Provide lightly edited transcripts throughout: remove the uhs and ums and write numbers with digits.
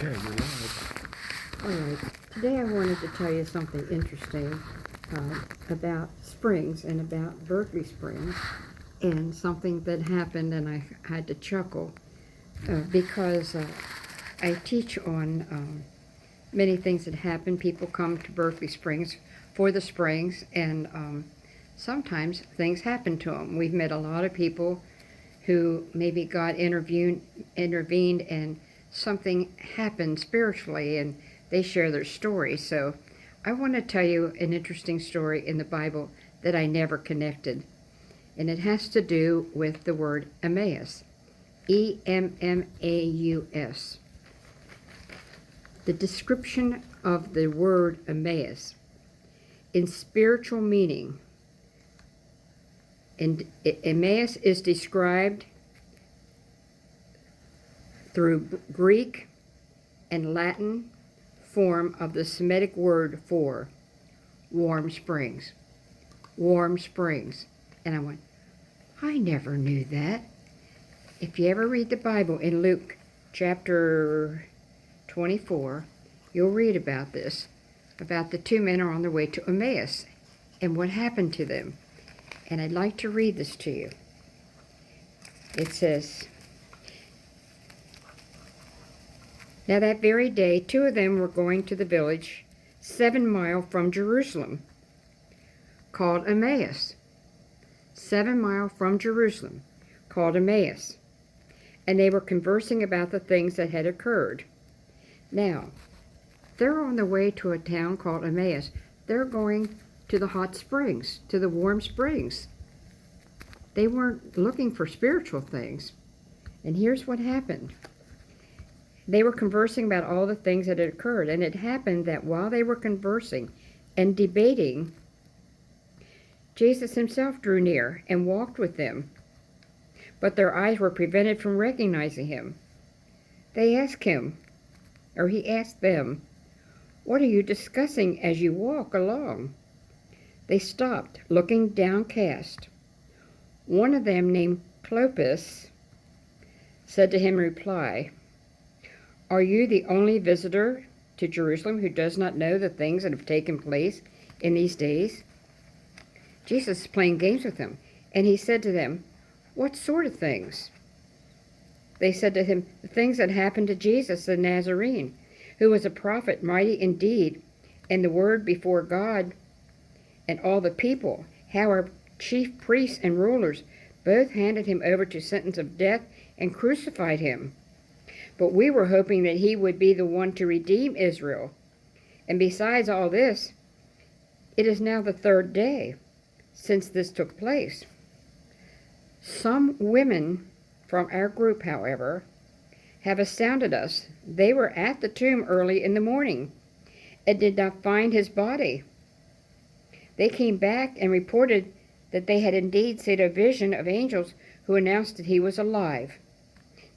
Okay, you're live. All right. Today I wanted to tell you something interesting about springs and about Berkeley Springs, and something that happened, and I had to chuckle because I teach on many things that happen. People come to Berkeley Springs for the springs, and sometimes things happen to them. We've met a lot of people who maybe God intervened and something happened spiritually, and they share their story. So I want to tell you an interesting story in the Bible that I never connected, and it has to do with the word Emmaus. Emmaus. The description of the word Emmaus in spiritual meaning. And Emmaus is described through Greek and Latin form of the Semitic word for warm springs. Warm springs. And I went, I never knew that. If you ever read the Bible in Luke chapter 24, you'll read about this, about the two men are on their way to Emmaus and what happened to them. And I'd like to read this to you. It says, now that very day, two of them were going to the village 7 miles from Jerusalem, called Emmaus. 7 miles from Jerusalem, called Emmaus. And they were conversing about the things that had occurred. Now, they're on the way to a town called Emmaus. They're going to the hot springs, to the warm springs. They weren't looking for spiritual things. And here's what happened. They were conversing about all the things that had occurred, and it happened that while they were conversing and debating, Jesus himself drew near and walked with them, but their eyes were prevented from recognizing him. He asked them, what are you discussing as you walk along? They stopped, looking downcast. One of them, named Clopas, said to him in reply, are you the only visitor to Jerusalem who does not know the things that have taken place in these days? Jesus is playing games with them, and he said to them, what sort of things? They said to him, the things that happened to Jesus the Nazarene, who was a prophet, mighty indeed, and the word before God and all the people, how our chief priests and rulers both handed him over to sentence of death and crucified him. But we were hoping that he would be the one to redeem Israel. And besides all this, it is now the 3rd day since this took place. Some women from our group, however, have astounded us. They were at the tomb early in the morning and did not find his body. They came back and reported that they had indeed seen a vision of angels who announced that he was alive.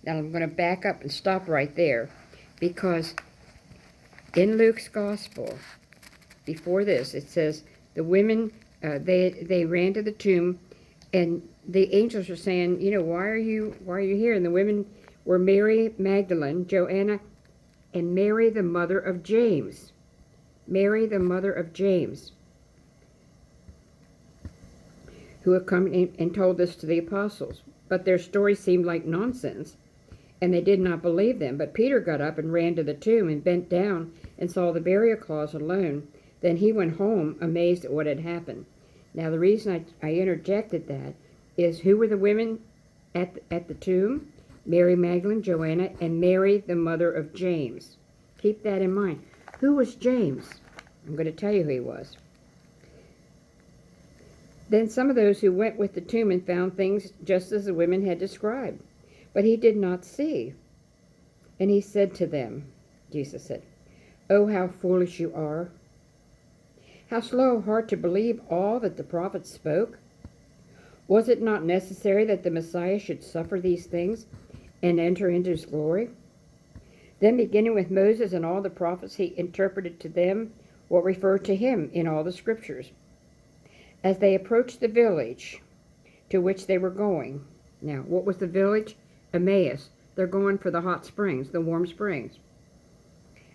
Now I'm going to back up and stop right there, because in Luke's gospel, before this, it says the women, they ran to the tomb, and the angels were saying, why are you here? And the women were Mary Magdalene, Joanna, and Mary the mother of James. Mary the mother of James, who had come and told this to the apostles. But their story seemed like nonsense, and they did not believe them. But Peter got up and ran to the tomb and bent down and saw the burial cloths alone. Then he went home, amazed at what had happened. Now the reason I interjected that is, who were the women at the tomb? Mary Magdalene, Joanna, and Mary the mother of James. Keep that in mind. Who was James? I'm going to tell you who he was. Then some of those who went with the tomb and found things just as the women had described, but he did not see. And he said to them, Jesus said, oh, how foolish you are. How slow of heart to believe all that the prophets spoke. Was it not necessary that the Messiah should suffer these things and enter into his glory? Then beginning with Moses and all the prophets, he interpreted to them what referred to him in all the scriptures. As they approached the village to which they were going. Now, what was the village? Emmaus. They're going for the hot springs, the warm springs.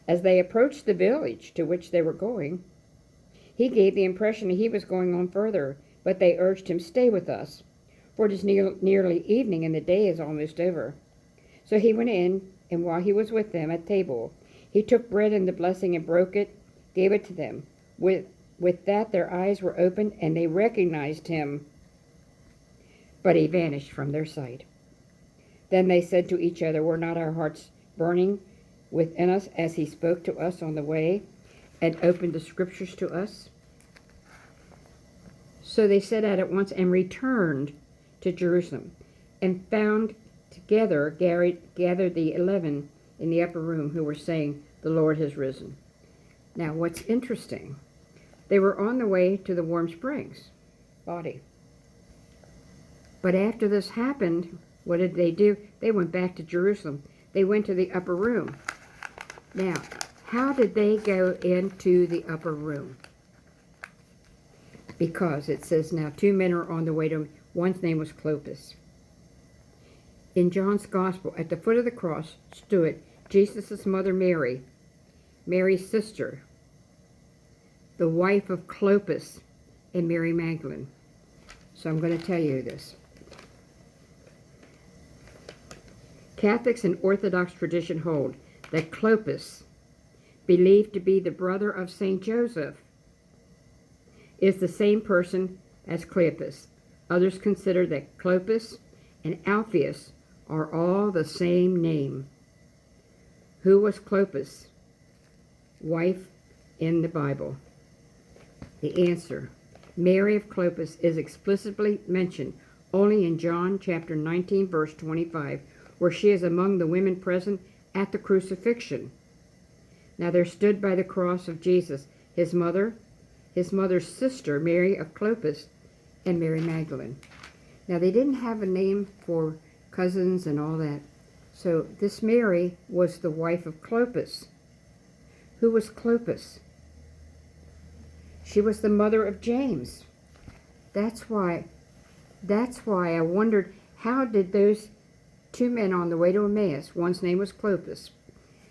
As they approached the village to which they were going, he gave the impression that he was going on further, but they urged him, "Stay with us, for it is nearly evening and the day is almost over." So he went in, and while he was with them at table, he took bread in the blessing and broke it, gave it to them. With that their eyes were opened, and they recognized him, but he vanished from their sight. Then they said to each other, "Were not our hearts burning within us as he spoke to us on the way and opened the scriptures to us?" So they set out at once and returned to Jerusalem, and found together gathered the 11 in the upper room, who were saying, "The Lord has risen." Now what's interesting, they were on the way to the warm springs body. But after this happened, what did they do? They went back to Jerusalem. They went to the upper room. Now, how did they go into the upper room? Because it says, now 2 men are on the way to him. One's name was Clopas. In John's Gospel, at the foot of the cross stood Jesus' mother Mary, Mary's sister, the wife of Clopas, and Mary Magdalene. So I'm going to tell you this. Catholics and Orthodox tradition hold that Clopas, believed to be the brother of Saint Joseph, is the same person as Cleopas. Others consider that Clopas and Alphaeus are all the same name. Who was Clopas' wife in the Bible? The answer, Mary of Clopas, is explicitly mentioned only in John chapter 19, verse 25, where she is among the women present at the crucifixion. Now there stood by the cross of Jesus his mother, his mother's sister, Mary of Clopas, and Mary Magdalene. Now they didn't have a name for cousins and all that. So this Mary was the wife of Clopas. Who was Clopas? She was the mother of James. That's why I wondered, how did those 2 men on the way to Emmaus, one's name was Clopas,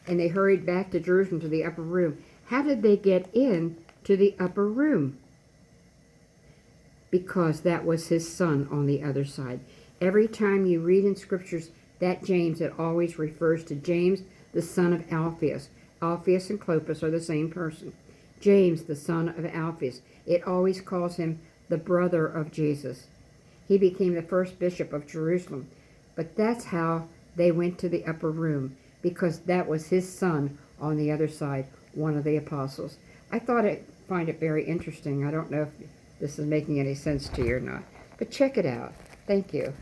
and they hurried back to Jerusalem to the upper room. How did they get in to the upper room? Because that was his son on the other side. Every time you read in scriptures that James, it always refers to James, the son of Alphaeus. Alphaeus and Clopas are the same person. James, the son of Alphaeus. It always calls him the brother of Jesus. He became the first bishop of Jerusalem. But that's how they went to the upper room, because that was his son on the other side, one of the apostles. I find it very interesting. I don't know if this is making any sense to you or not, but check it out. Thank you.